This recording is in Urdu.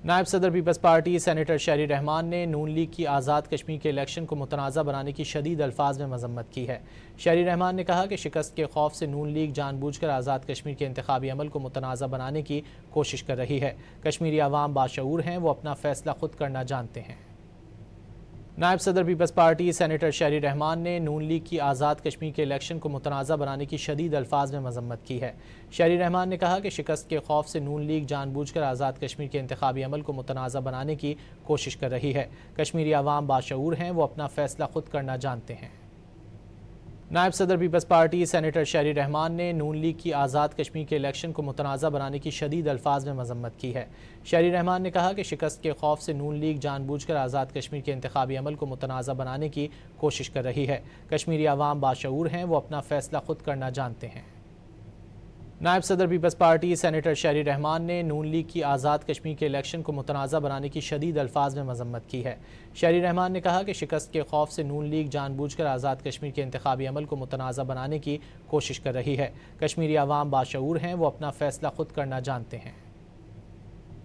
نائب صدر پیپلز پارٹی سینیٹر شہری رحمان نے نون لیگ کی آزاد کشمیر کے الیکشن کو متنازع بنانے کی شدید الفاظ میں مذمت کی ہے۔ شہری رحمان نے کہا کہ شکست کے خوف سے نون لیگ جان بوجھ کر آزاد کشمیر کے انتخابی عمل کو متنازع بنانے کی کوشش کر رہی ہے۔ کشمیری عوام باشعور ہیں، وہ اپنا فیصلہ خود کرنا جانتے ہیں۔ نائب صدر پیپلز پارٹی سینیٹر شہری رحمان نے نون لیگ کی آزاد کشمیر کے الیکشن کو متنازع بنانے کی شدید الفاظ میں مذمت کی ہے۔ شہری رحمان نے کہا کہ شکست کے خوف سے نون لیگ جان بوجھ کر آزاد کشمیر کے انتخابی عمل کو متنازع بنانے کی کوشش کر رہی ہے۔ کشمیری عوام باشعور ہیں، وہ اپنا فیصلہ خود کرنا جانتے ہیں۔ نائب صدر پیپلز پارٹی سینیٹر شہری رحمان نے نون لیگ کی آزاد کشمیر کے الیکشن کو متنازع بنانے کی شدید الفاظ میں مذمت کی ہے۔ شہری رحمان نے کہا کہ شکست کے خوف سے نون لیگ جان بوجھ کر آزاد کشمیر کے انتخابی عمل کو متنازع بنانے کی کوشش کر رہی ہے۔ کشمیری عوام باشعور ہیں، وہ اپنا فیصلہ خود کرنا جانتے ہیں۔ نائب صدر پیپلز پارٹی سینیٹر شہری رحمان نے نون لیگ کی آزاد کشمیر کے الیکشن کو متنازع بنانے کی شدید الفاظ میں مذمت کی ہے۔ شہری رحمان نے کہا کہ شکست کے خوف سے نون لیگ جان بوجھ کر آزاد کشمیر کے انتخابی عمل کو متنازع بنانے کی کوشش کر رہی ہے۔ کشمیری عوام باشعور ہیں، وہ اپنا فیصلہ خود کرنا جانتے ہیں۔